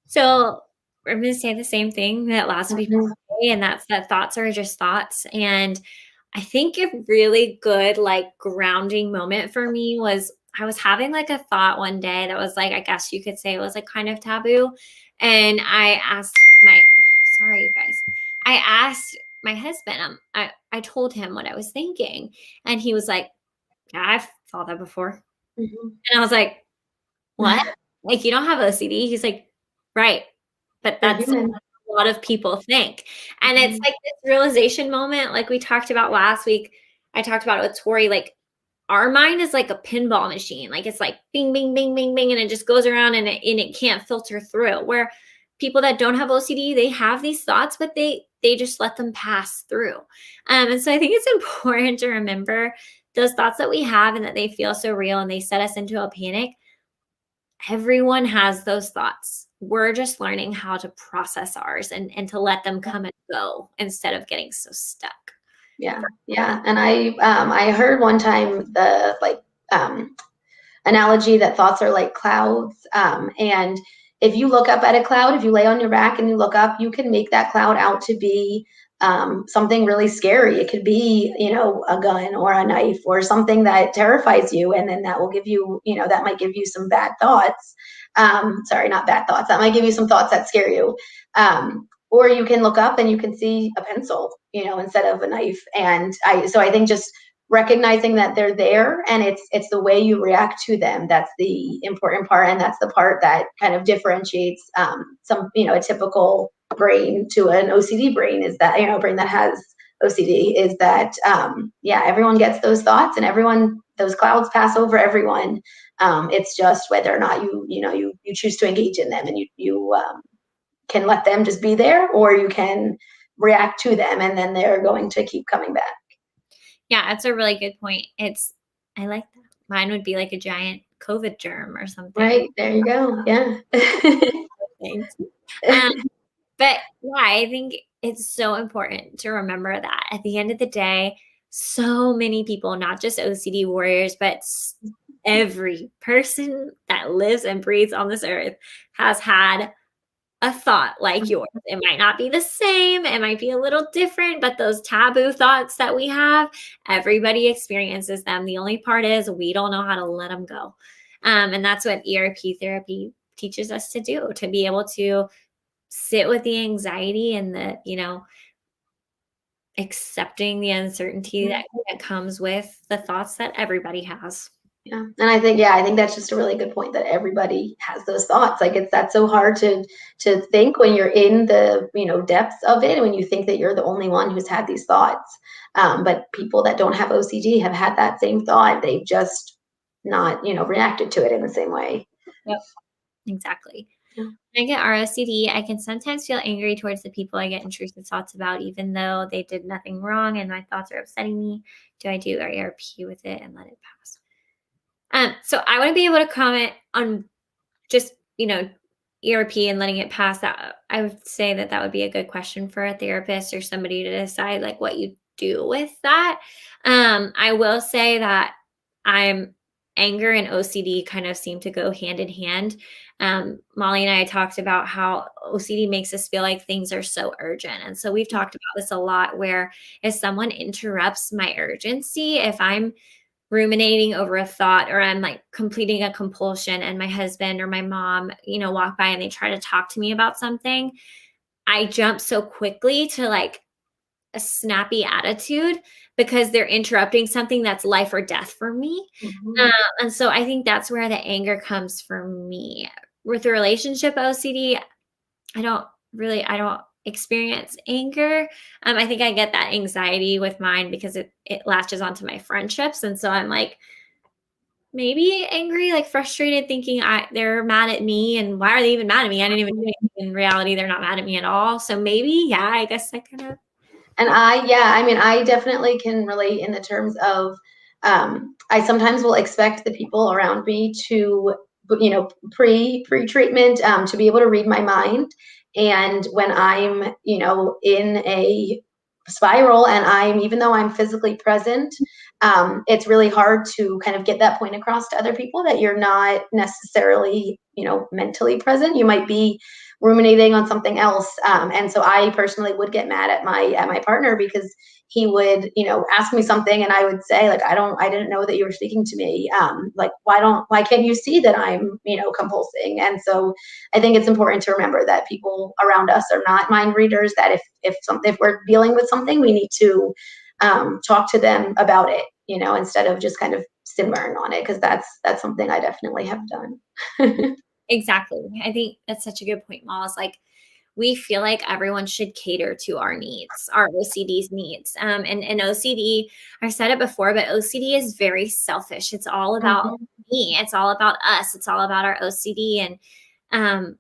So I'm going to say the same thing that last week, mhm, and that's that thoughts are just thoughts. And I think a really good like grounding moment for me was I was having like a thought one day that was like, I guess you could say it was like kind of taboo. And I asked my, sorry, you guys, I asked my husband, I told him what I was thinking. And he was like, yeah, I've thought that before. mhm. And I was like, what? Like, you don't have OCD? He's like, right. But We're that's human. a lot of people think. And it's Mhm. like this realization moment, like we talked about last week. I talked about it with Tori. Like, our mind is like a pinball machine. Like, it's like bing, bing, bing, bing, bing, and it just goes around and it can't filter through. Where people that don't have OCD, they have these thoughts, but they just let them pass through. And so I think it's important to remember those thoughts that we have and that they feel so real and they set us into a panic. Everyone has those thoughts. We're just learning how to process ours and to let them come and go instead of getting so stuck. Yeah, yeah. And I heard one time the like analogy that thoughts are like clouds. And if you look up at a cloud, if you lay on your back and you look up, you can make that cloud out to be something really scary. It could be, a gun or a knife or something that terrifies you. And then that will give you, that might give you some bad thoughts. Sorry, not bad thoughts. That might give you some thoughts that scare you. Or you can look up and you can see a pencil, instead of a knife. So I think just recognizing that they're there and it's the way you react to them that's the important part, and that's the part that kind of differentiates a typical brain to an OCD brain, is that a brain that has OCD is that everyone gets those thoughts and those clouds pass over everyone. It's just whether or not you choose to engage in them, and you can let them just be there, or you can react to them and then they're going to keep coming back. Yeah, that's a really good point. I like that. Mine would be like a giant COVID germ or something. Right, there you go. Yeah. Thanks. Um, but yeah, I think it's so important to remember that at the end of the day, so many people, not just OCD warriors, but every person that lives and breathes on this earth has had a thought like yours. It might not be the same, it might be a little different, but those taboo thoughts that we have, everybody experiences them. The only part is we don't know how to let them go. And that's what ERP therapy teaches us to do, to be able to sit with the anxiety and accepting the uncertainty that comes with the thoughts that everybody has. Yeah. And I think that's just a really good point, that everybody has those thoughts. Like that's so hard to think when you're in the, depths of it, and when you think that you're the only one who's had these thoughts. But people that don't have OCD have had that same thought. They've just not, reacted to it in the same way. Yep. Exactly. Yeah. When I get ROCD, I can sometimes feel angry towards the people I get intrusive thoughts about, even though they did nothing wrong and my thoughts are upsetting me. Do I do ERP with it and let it pass? So I want to be able to comment on just, ERP and letting it pass. That I would say that would be a good question for a therapist or somebody to decide like what you do with that. I will say that anger and OCD kind of seem to go hand in hand. Molly and I talked about how OCD makes us feel like things are so urgent. And so we've talked about this a lot, where if someone interrupts my urgency, if I'm ruminating over a thought or I'm like completing a compulsion and my husband or my mom, walk by and they try to talk to me about something, I jump so quickly to like a snappy attitude because they're interrupting something that's life or death for me. Mhm. And so I think that's where the anger comes for me. With the relationship OCD, I don't experience anger. I think I get that anxiety with mine because it latches onto my friendships. And so I'm like maybe angry, like frustrated, thinking they're mad at me and why are they even mad at me? I didn't even do anything. In reality, they're not mad at me at all. So maybe, yeah, I guess I kind of. And I definitely can relate in the terms of, I sometimes will expect the people around me to, pre-treatment, to be able to read my mind. And when I'm, in a spiral and even though I'm physically present, it's really hard to kind of get that point across to other people that you're not necessarily, mentally present. You might be ruminating on something else. And so I personally would get mad at my partner because he would, ask me something and I would say like, I didn't know that you were speaking to me. Like, why can't you see that I'm, compulsing? And so I think it's important to remember that people around us are not mind readers, that if we're dealing with something, we need to talk to them about it, instead of just kind of simmering on it, because that's something I definitely have done. Exactly. I think that's such a good point, Molly. Like, we feel like everyone should cater to our needs, our OCD's needs. And OCD, I've said it before, but OCD is very selfish. It's all about Mhm. me. It's all about us. It's all about our OCD. And, um,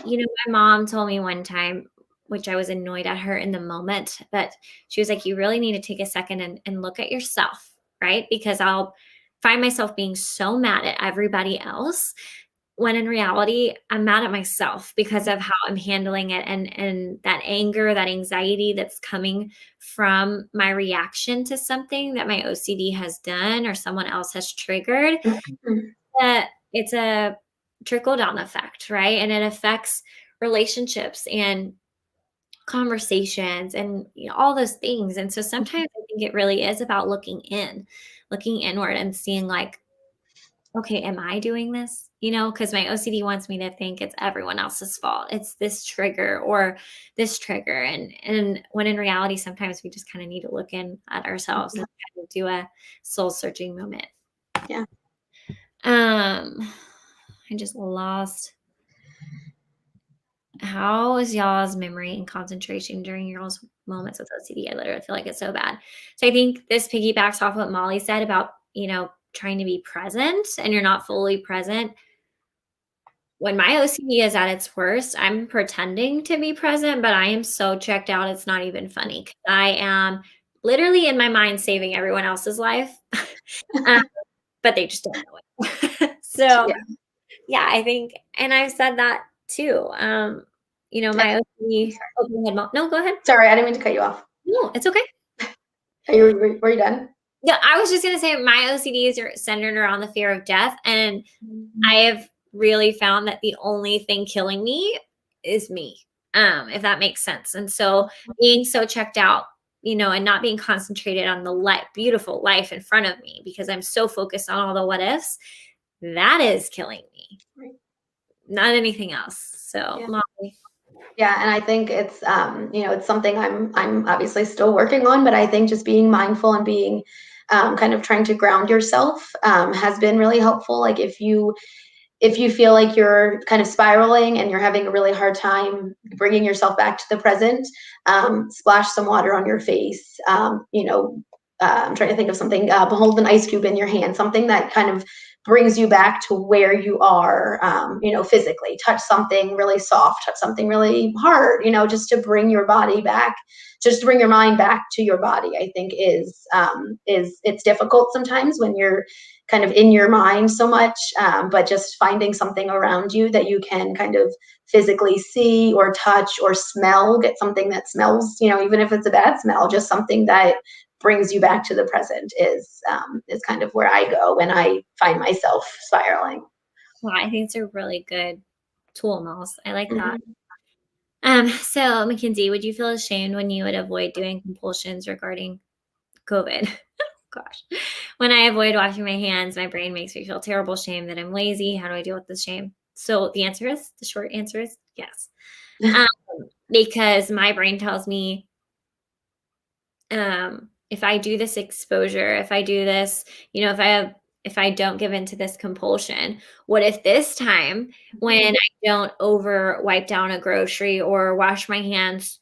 my mom told me one time, which I was annoyed at her in the moment, but she was like, you really need to take a second and look at yourself, right? Because I'll find myself being so mad at everybody else when in reality, I'm mad at myself because of how I'm handling it, and that anger, that anxiety that's coming from my reaction to something that my OCD has done or someone else has triggered. Mhm. That it's a trickle down effect, right? And it affects relationships and conversations and all those things. And so sometimes I think it really is about looking inward and seeing like, okay, am I doing this? Because my OCD wants me to think it's everyone else's fault. It's this trigger or this trigger. And when in reality, sometimes we just kind of need to look in at ourselves and kind of do a soul searching moment. Yeah. I just lost. How is y'all's memory and concentration during y'all's moments with OCD? I literally feel like it's so bad. So I think this piggybacks off what Molly said about, trying to be present and you're not fully present. When my OCD is at its worst, I'm pretending to be present, but I am so checked out, it's not even funny. 'Cause I am literally in my mind saving everyone else's life, um, but they just don't know it. So, Yeah. yeah, I think, and I've said that too. My OCD. Oh, go ahead, Mom. No, go ahead. Sorry, I didn't mean to cut you off. No, it's okay. Were you done? Yeah, I was just gonna say my OCDs are centered around the fear of death, and I have really found that the only thing killing me is me, if that makes sense. And so being so checked out, and not being concentrated on the beautiful life in front of me because I'm so focused on all the what ifs, that is killing me, Right. not anything else. So, Yeah. Molly. Yeah, and I think it's something I'm obviously still working on, but I think just being mindful and being kind of trying to ground yourself has been really helpful. Like if you feel like you're kind of spiraling and you're having a really hard time bringing yourself back to the present, splash some water on your face. I'm trying to think of something. Hold an ice cube in your hand, something that kind of brings you back to where you are, physically. Touch something really soft, touch something really hard, just to bring your body back, just to bring your mind back to your body. I think is it's difficult sometimes when you're kind of in your mind so much, but just finding something around you that you can kind of physically see or touch or smell, get something that smells, even if it's a bad smell, just something that brings you back to the present is kind of where I go when I find myself spiraling. Well, I think it's a really good tool, Moss. I like that. Mhm. So Mackenzie, would you feel ashamed when you would avoid doing compulsions regarding COVID? Gosh. When I avoid washing my hands, my brain makes me feel terrible shame that I'm lazy. How do I deal with this shame? So the short answer is yes. Um, because my brain tells me, if I do this exposure, if I do this, if I don't give into this compulsion, what if this time when I don't over wipe down a grocery or wash my hands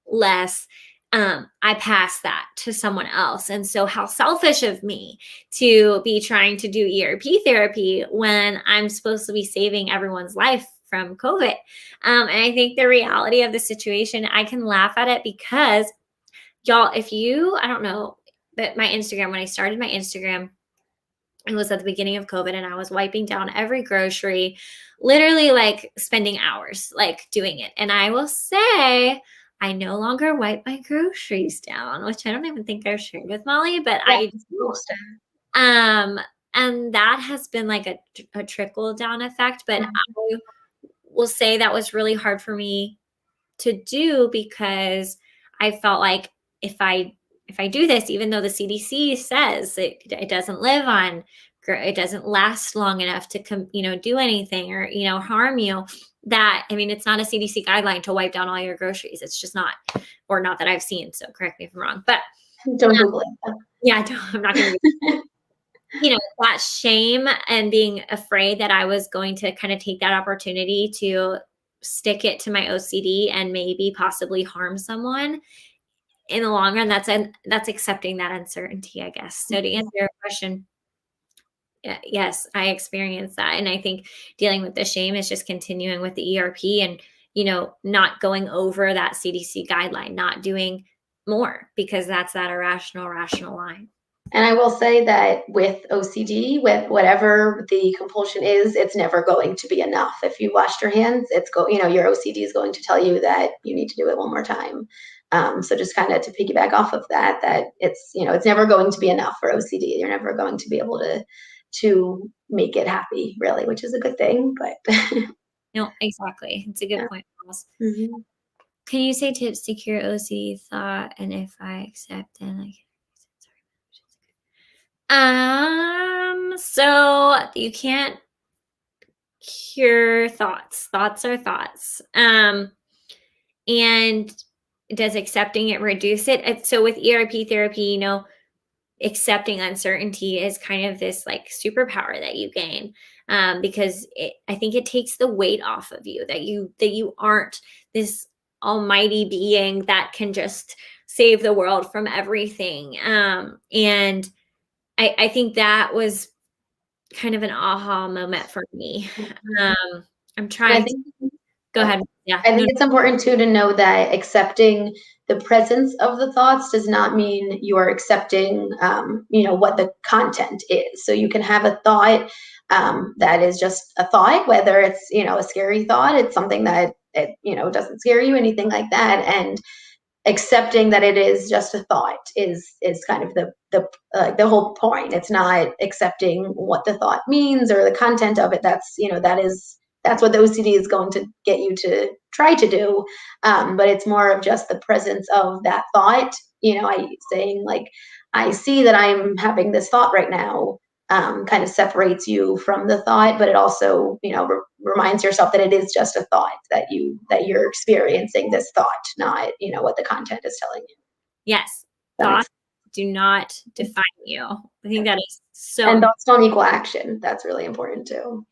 less, I pass that to someone else. And so how selfish of me to be trying to do ERP therapy when I'm supposed to be saving everyone's life from COVID. And I think the reality of the situation, I can laugh at it because y'all, I don't know, but my Instagram, when I started my Instagram, It was at the beginning of COVID, and I was wiping down every grocery, literally like spending hours like doing it. And I will say, I no longer wipe my groceries down, which I don't even think I've shared with Molly, but Yeah, I it's do. supposed to. And that has been like a trickle down effect. But Mhm. I will say that was really hard for me to do because I felt like if I do this, even though the CDC says it doesn't live on, it doesn't last long enough to do anything or harm you. That, I mean, it's not a CDC guideline to wipe down all your groceries. It's just not, or not that I've seen. So correct me if I'm wrong. But Don't Google it. yeah, I'm not going to. That shame and being afraid that I was going to kind of take that opportunity to stick it to my OCD and maybe possibly harm someone in the long run. That's accepting that uncertainty, I guess. So to answer your question, yes, I experienced that. And I think dealing with the shame is just continuing with the ERP and, not going over that CDC guideline, not doing more because that's that rational line. And I will say that with OCD, with whatever the compulsion is, it's never going to be enough. If you washed your hands, your OCD is going to tell you that you need to do it one more time. So just kind of to piggyback off of that it's never going to be enough for OCD. You're never going to be able to make it happy, really, which is a good thing. But No, exactly. It's a good yeah. point, Ross. Mhm. Can you say tips to cure OCD thought? And if I accept, then I can. So you can't cure thoughts. Thoughts are thoughts. And does accepting it reduce it? So with ERP therapy, accepting uncertainty is kind of this like superpower that you gain, because I think it takes the weight off of you that you aren't this almighty being that can just save the world from everything. And I think that was kind of an aha moment for me. I'm And I trying to think go ahead. Yeah. I No, think it's important too to know that accepting the presence of the thoughts does not mean you are accepting, what the content is. So you can have a thought that is just a thought, whether it's a scary thought, it's something that doesn't scare you, anything like that, and accepting that it is just a thought is kind of the whole point. It's not accepting what the thought means or the content of it. That's what the OCD is going to get you to try to do. But it's more of just the presence of that thought. I saying like, I see that I'm having this thought right now. Kind of separates you from the thought, but it also, reminds yourself that it is just a thought, that you're experiencing this thought, not what the content is telling you. yes, That makes thoughts do not define you. I think that is so And important. thoughts don't equal action. That's really important too.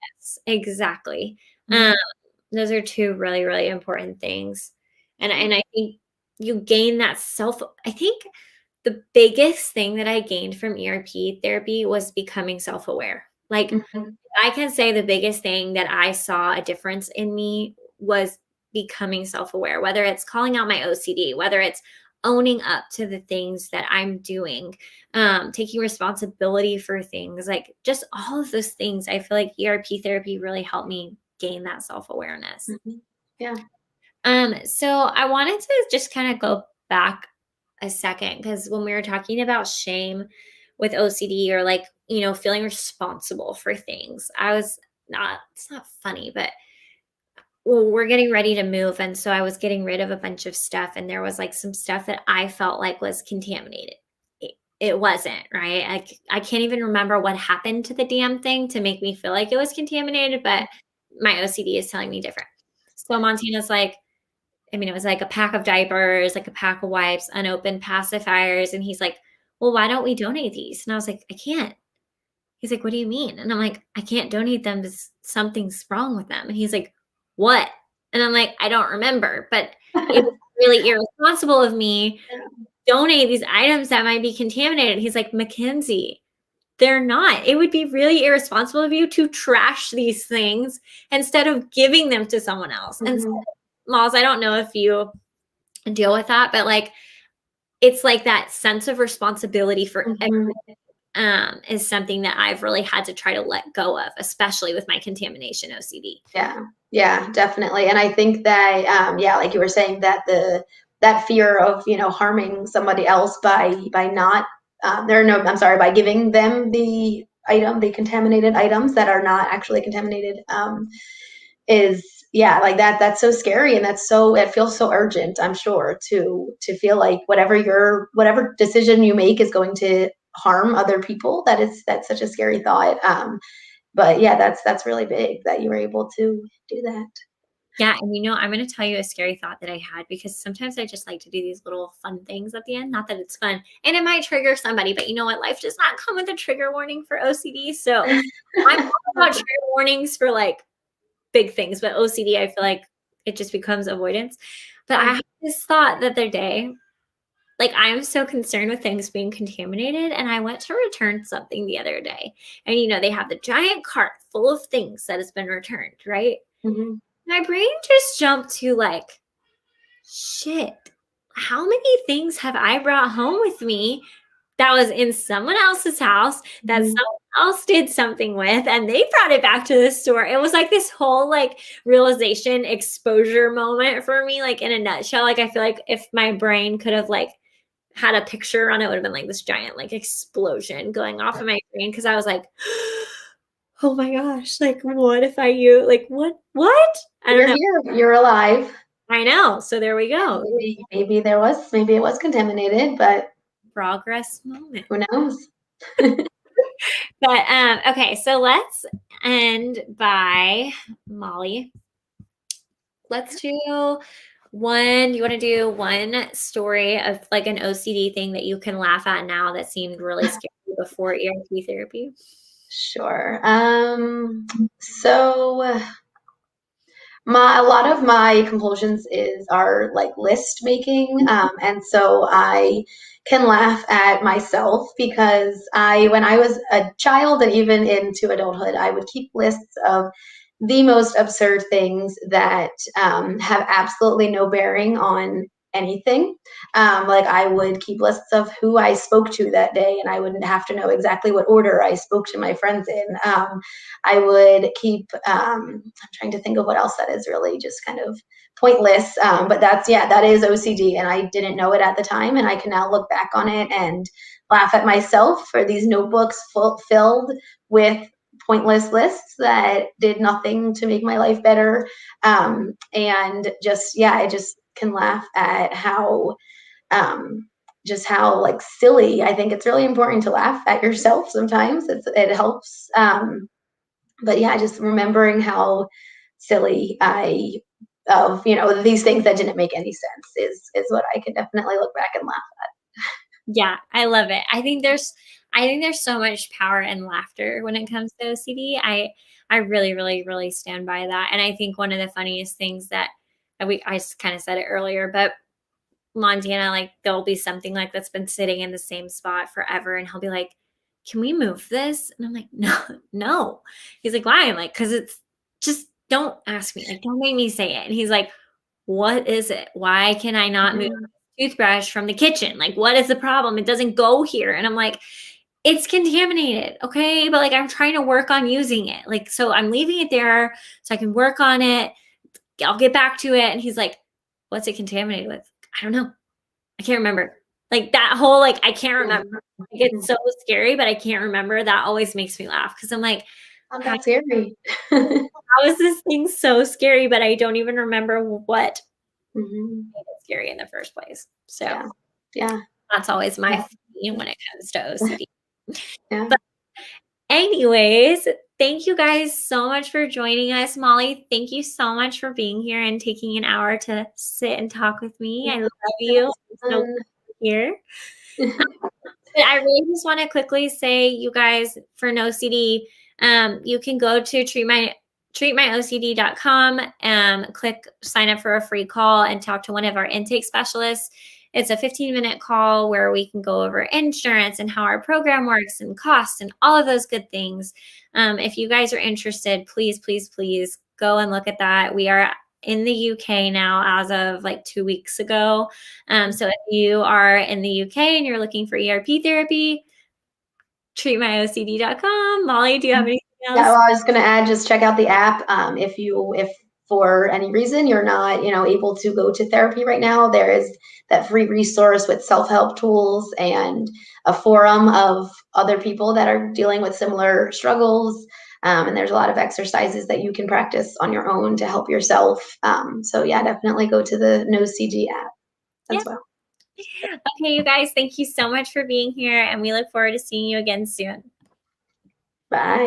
Exactly. Mhm. Those are two really, really important things. And I think you gain that I think the biggest thing that I gained from ERP therapy was becoming self-aware. Like Mhm. I can say the biggest thing that I saw a difference in me was becoming self-aware, whether it's calling out my OCD, whether it's owning up to the things that I'm doing, taking responsibility for things, like just all of those things. I feel like ERP therapy really helped me gain that self-awareness. Mhm. Yeah. So I wanted to just kind of go back a second because when we were talking about shame with OCD or like, feeling responsible for things, it's not funny, but well, we're getting ready to move. And so I was getting rid of a bunch of stuff. And there was like some stuff that I felt like was contaminated. It wasn't, right? I can't even remember what happened to the damn thing to make me feel like it was contaminated, but my OCD is telling me different. So Montana's like, it was like a pack of diapers, like a pack of wipes, unopened pacifiers. And he's like, well, why don't we donate these? And I was like, I can't. He's like, what do you mean? And I'm like, I can't donate them because something's wrong with them. And he's like, what? And I'm like, I don't remember, but it was really irresponsible of me to donate these items that might be contaminated. He's like, Mackenzie, they're not. It would be really irresponsible of you to trash these things instead of giving them to someone else. And so, Mhm. Malls, I don't know if you deal with that, but like, it's like that sense of responsibility for Mhm. is something that I've really had to try to let go of, especially with my contamination OCD. Yeah, definitely. And I think that, like you were saying, that that fear of, harming somebody else by not, by giving them the contaminated items that are not actually contaminated, is, like that's so scary. And it feels so urgent, I'm sure, to feel like whatever decision you make is going to harm other people. That's such a scary thought. But yeah, that's really big that you were able to do that. Yeah. And I'm going to tell you a scary thought that I had, because sometimes I just like to do these little fun things at the end. Not that it's fun and it might trigger somebody, but you know what? Life does not come with a trigger warning for OCD. So I'm all about trigger warnings for like big things, but OCD, I feel like it just becomes avoidance. But I had this thought the other day, like I'm so concerned with things being contaminated, and I went to return something the other day, and they have the giant cart full of things that has been returned, right? Mhm. My brain just jumped to like, shit, how many things have I brought home with me that was in someone else's house that Mhm. someone else did something with, and they brought it back to the store? It was like this whole like realization exposure moment for me, like in a nutshell. Like I feel like if my brain could have like had a picture on it, would have been like this giant like explosion going off in my brain, because I was like, oh my gosh, like what if like what? I don't You're know. here. You're alive. I know. So there we go. Maybe it was contaminated, but Progress moment. who knows? But okay, so let's end by, Mollie, let's do one. You want to do one story of like an OCD thing that you can laugh at now that seemed really scary before ERP therapy? Sure. So a lot of my compulsions are like list making, and so I can laugh at myself because when I was a child and even into adulthood, I would keep lists of the most absurd things that have absolutely no bearing on anything. Like I would keep lists of who I spoke to that day, and I wouldn't have to know exactly what order I spoke to my friends in. I would keep, I'm trying to think of what else that is really just kind of pointless. But that is OCD. And I didn't know it at the time. And I can now look back on it and laugh at myself for these notebooks filled with pointless lists that did nothing to make my life better. And I just can laugh at just how like silly. I think it's really important to laugh at yourself sometimes. It helps. But yeah, just remembering how silly these things that didn't make any sense is what I can definitely look back and laugh at. Yeah, I love it. I think there's so much power in laughter when it comes to OCD. I really, really, really stand by that. And I think one of the funniest things that I just kind of said it earlier, but Montana, like there'll be something like that's been sitting in the same spot forever, and he'll be like, "Can we move this?" And I'm like, "No, no." He's like, "Why?" I'm like, "Because it's just, don't ask me. Like, don't make me say it." And he's like, "What is it? Why can I not move Mhm. toothbrush from the kitchen? Like, what is the problem? It doesn't go here." And I'm like, "It's contaminated, okay? But like, I'm trying to work on using it. Like, so I'm leaving it there so I can work on it. I'll get back to it." And he's like, "What's it contaminated with?" I don't know. I can't remember. Like that whole, like, I can't remember. Like, it's so scary, but I can't remember. That always makes me laugh because I'm like, Oh, how, that's scary. how is this thing so scary? But I don't even remember what Mhm. made it scary in the first place. So Yeah. Yeah. that's always my Yeah. theme when it comes to OCD. Yeah. But anyways, thank you guys so much for joining us. Mollie, thank you so much for being here and taking an hour to sit and talk with me. I love It you. was I'm so glad fun. you're here. But I really just want to quickly say, you guys, for no CD, you can go to treatmyocd.com, click sign up for a free call and talk to one of our intake specialists. It's a 15-minute call where we can go over insurance and how our program works and costs and all of those good things. If you guys are interested, please, please, please go and look at that. We are in the UK now as of like 2 weeks ago. So if you are in the UK and you're looking for ERP therapy, treatmyocd.com. Molly, do you have anything else? Yeah, well, I was going to add, just check out the app. If for any reason you're not, able to go to therapy right now, there is that free resource with self-help tools and a forum of other people that are dealing with similar struggles. And there's a lot of exercises that you can practice on your own to help yourself. So yeah, definitely go to the NoCD app as well. Okay, you guys, thank you so much for being here, and we look forward to seeing you again soon. Bye.